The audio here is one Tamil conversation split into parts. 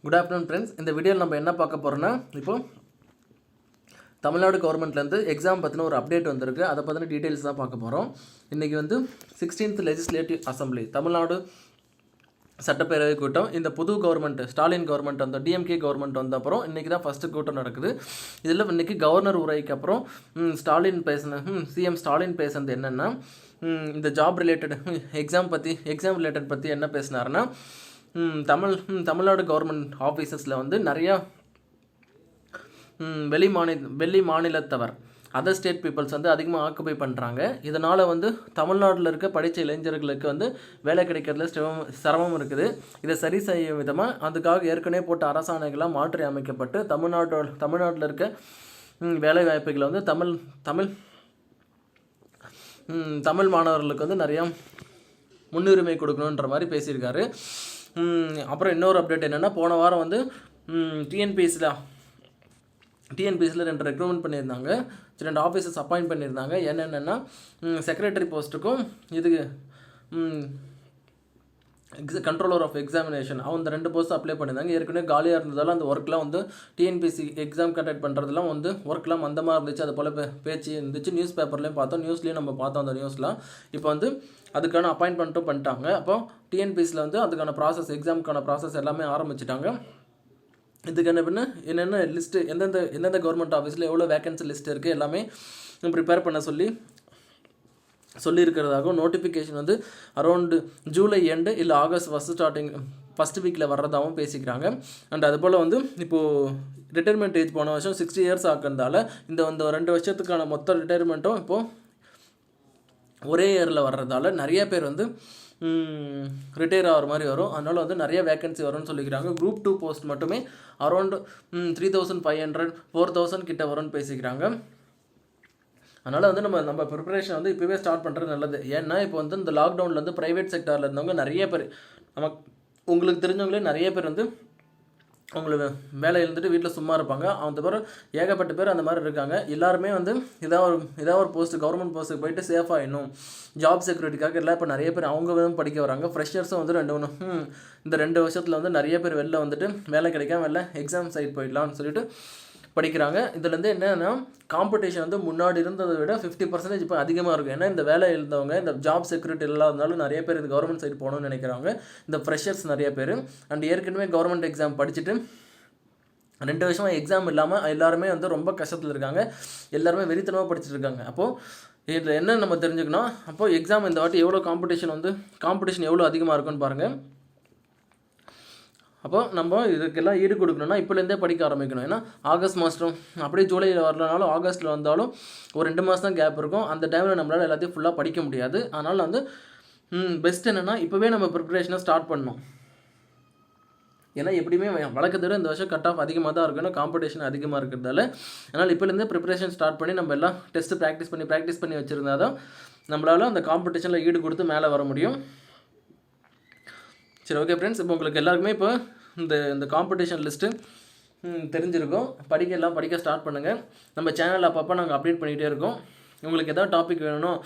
Good afternoon friends. இந்த வீடியோவில் நம்ம என்ன பார்க்க போகிறோன்னா, இப்போ தமிழ்நாடு கவர்மெண்ட்லேருந்து எக்ஸாம் பற்றின ஒரு அப்டேட் வந்திருக்கு. அதை பற்றின டீட்டெயில்ஸ் தான் பார்க்க போகிறோம். இன்றைக்கி 16th லெஜிஸ்லேட்டிவ் அசம்பிளி தமிழ்நாடு சட்டப்பேரவை கூட்டம். இந்த புது கவர்மெண்ட் ஸ்டாலின் கவர்மெண்ட் அந்த டிஎம்கே கவர்மெண்ட் வந்த அப்புறம் இன்றைக்கி தான் ஃபஸ்ட்டு கூட்டம் நடக்குது. இதில் இன்றைக்கி கவர்னர் உரைக்கு அப்புறம் சிஎம் ஸ்டாலின் பேசுனது என்னென்னா, இந்த ஜாப் ரிலேட்டட் எக்ஸாம் ரிலேட்டட் பற்றி என்ன பேசினாருன்னா, தமிழ்நாடு கவர்மெண்ட் ஆஃபீஸஸில் நிறையா வெளி மாநிலத்தவர் அதர் ஸ்டேட் பீப்புள்ஸ் அதிகமாக ஆக்குபை பண்ணுறாங்க. இதனால் தமிழ்நாட்டில் இருக்க படித்த இளைஞர்களுக்கு வேலை கிடைக்கிறதுல சிரமம் இருக்குது. இதை சரி செய்யும் விதமாக அதுக்காக ஏற்கனவே போட்ட அரசாணைகளாக மாற்றி அமைக்கப்பட்டு தமிழ்நாட்டில் இருக்க வேலை வாய்ப்புகளை தமிழ் மாணவர்களுக்கு நிறையா முன்னுரிமை கொடுக்கணுன்ற மாதிரி பேசியிருக்காரு. அப்புறம் இன்னொரு அப்டேட் என்னென்னா, போன வாரம் டிஎன்பிஎஸ்சியில் 2 ரெக்ரூட்மெண்ட் பண்ணியிருந்தாங்க. 2 ஆஃபீஸர்ஸ் அப்பாயிண்ட் பண்ணியிருந்தாங்க. என்னென்னா, செக்ரட்டரி போஸ்ட்டுக்கும் இதுக்கு கண்ட்ரோலர் ஆஃப் எக்ஸாமினேஷன் அந்த 2 போஸ்ட் அப்ளை பண்ணியிருந்தாங்க. ஏற்கனவே காலியாக இருந்ததால் அந்த ஒர்க்லாம் டிஎன்பிஎஸ்சி எக்ஸாம் கண்டக்ட் பண்ணுறதுலாம் ஒர்க்லாம் மந்தமாக இருந்துச்சு. அது போல் பேச்சு இருந்துச்சு. நியூஸ் பேப்பர்லேயும் பார்த்தோம், நியூஸ்லேயும் நம்ம பார்த்தோம். அந்த நியூஸ்லாம் இப்போ அதுக்கான அப்பாயின்மெண்ட்டும் பண்ணிட்டாங்க. அப்போ டிஎன்பிஎஸ்சியில் அதுக்கான ப்ராசஸ் எக்ஸாமுக்கான ப்ராசஸ் எல்லாமே ஆரம்பிச்சிட்டாங்க. இதுக்கு என்னென்ன லிஸ்ட்டு எந்தெந்த கவர்மெண்ட் ஆஃபீஸில் எவ்வளோ வேகன்சி லிஸ்ட் இருக்குது எல்லாமே ப்ரிப்பேர் பண்ண சொல்லியிருக்கிறதாகவும், நோட்டிஃபிகேஷன் அரௌண்டு ஜூலை எண்டு இல்லை ஆகஸ்ட் ஃபஸ்ட் வீக்கில் வர்றதாகவும் பேசிக்கிறாங்க. அண்ட் அதுபோல் இப்போது ரிட்டைர்மெண்ட் ஏஜ் போன வருஷம் 60 இயர்ஸ் ஆக்கிறதால இந்த 2 வருஷத்துக்கான மொத்த ரிட்டைர்மெண்ட்டும் இப்போது ஒரே இயரில் வர்றதால நிறைய பேர் ரிட்டையர் ஆகிற மாதிரி வரும். அதனால் நிறைய வேகன்சி வரும்னு சொல்லிக்கிறாங்க. குரூப் 2 போஸ்ட் மட்டுமே அரௌண்ட் 3500 4000 கிட்ட வரும்னு பேசிக்கிறாங்க. அதனால் நம்ம ப்ரிப்பரேஷன் இப்போவே ஸ்டார்ட் பண்ணுறது நல்லது. ஏன்னா இப்போ இந்த லாக்டவுனில் ப்ரைவேட் செக்டாரில் இருந்தவங்க நிறைய பேர், உங்களுக்கு தெரிஞ்சவங்களே நிறைய பேர் அவங்களுக்கு வேலை இருந்துட்டு வீட்டில் சும்மா இருப்பாங்க. அந்த பேர் ஏகப்பட்ட பேர் அந்த மாதிரி இருக்காங்க. எல்லாருமே ஏதாவது ஒரு போஸ்ட் கவர்மெண்ட் போஸ்ட்டுக்கு போயிட்டு சேஃப் ஆகிடணும், ஜாப் செக்யூரிட்டிக்காக எல்லாம் இப்போ நிறைய பேர் அவங்க படிக்க வராங்க. ஃப்ரெஷர்ஸும் இந்த 2 வருஷத்தில் நிறைய பேர் வெளில வேலை கிடைக்காம வெளில எக்ஸாம் சைட் போயிடலாம்னு சொல்லிட்டு படிக்கிறாங்க. இதுலேருந்து என்னென்னா, காம்படிஷன் முன்னாடி இருந்ததை விட 50% இப்போ அதிகமாக இருக்கும். ஏன்னா இந்த வேலை இருந்தவங்க இந்த ஜாப் செக்யூரிட்டி இல்லாதனாலும் நிறைய பேர் இந்த கவர்மெண்ட் சைடு போகணும்னு நினைக்கிறாங்க. இந்த ஃப்ரெஷர்ஸ் நிறைய பேர் அண்ட் ஏற்கனவே கவர்மெண்ட் எக்ஸாம் படிச்சுட்டு 2 வருஷமாக எக்ஸாம் இல்லாமல் எல்லாருமே ரொம்ப கஷ்டத்தில் இருக்காங்க. எல்லாருமே வெறித்தனமாக படிச்சுட்டு இருக்காங்க. அப்போது இதில் என்ன நம்ம தெரிஞ்சுக்கணும், அப்போது எக்ஸாம் இந்த வாட்டி எவ்வளோ காம்படிஷன் எவ்வளோ அதிகமாக இருக்குன்னு பாருங்கள். அப்போ நம்ம இதுக்கெல்லாம் ஈடு கொடுக்கணும்னா இப்போலேருந்தே படிக்க ஆரம்பிக்கணும். ஏன்னா ஆகஸ்ட் மாதம் அப்படியே ஜூலையில் வரலனாலும் ஆகஸ்ட்டில் வந்தாலும் ஒரு 2 மாதம் தான் கேப் இருக்கும். அந்த டைமில் நம்மளால் எல்லாத்தையும் ஃபுல்லாக படிக்க முடியாது. அதனால் பெஸ்ட் என்னென்னா இப்போவே நம்ம ப்ரிப்பரேஷனை ஸ்டார்ட் பண்ணணும். ஏன்னா எப்படியுமே வழக்கத்தை விட இந்த வருஷம் கட் ஆஃப் அதிகமாக தான் இருக்கணும், காம்படிஷன் அதிகமாக இருக்கிறதால. அதனால் இப்போலேருந்தே ப்ரிப்பரேஷன் ஸ்டார்ட் பண்ணி நம்ம எல்லாம் டெஸ்ட்டு ப்ராக்டிஸ் பண்ணி வச்சுருந்தா தான் நம்மளால் அந்த காம்படிஷனில் ஈடு கொடுத்து மேலே வர முடியும். சரி, ஓகே ஃப்ரெண்ட்ஸ். இப்போ உங்களுக்கு எல்லாருக்குமே இப்போ இந்த காம்படிஷன் லிஸ்ட்டு தெரிஞ்சிருக்கும். படிக்க ஸ்டார்ட் பண்ணுங்கள். நம்ம சேனலில் அப்பப்போ நாங்கள் அப்டேட் பண்ணிகிட்டே இருக்கோம். உங்களுக்கு எதாவது டாபிக் வேணும்,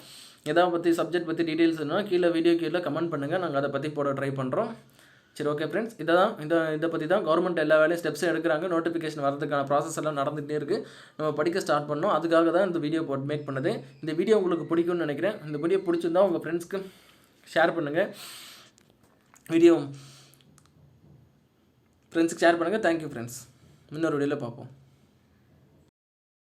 எதாவது சப்ஜெக்ட் பற்றி டீட்டெயில்ஸ் வேணும்னா வீடியோ கீழே கமெண்ட் பண்ணுங்கள். நாங்கள் அதை பற்றி போட ட்ரை பண்ணுறோம். சரி, ஓகே ஃப்ரெண்ட்ஸ். இதை பற்றி தான் கவர்மெண்ட் எல்லா வேலையும் ஸ்டெப்ஸும் எடுக்கிறாங்க. நோட்டிஃபிகேஷன் வரதுக்கான ப்ராசஸ் எல்லாம் நடந்துகிட்டே இருக்குது. நம்ம படிக்க ஸ்டார்ட் பண்ணோம். அதுக்காக தான் இந்த வீடியோ மேக் பண்ணது. இந்த வீடியோ உங்களுக்கு பிடிக்கும்னு நினைக்கிறேன். இந்த வீடியோ பிடிச்சிருந்தா உங்கள் ஃப்ரெண்ட்ஸ்க்கு ஷேர் பண்ணுங்கள். ஃப்ரெண்ட்ஸுக்கு ஷேர் பண்ணுங்கள். Thank you friends. இன்னொரு வீடியோவில் பார்ப்போம்.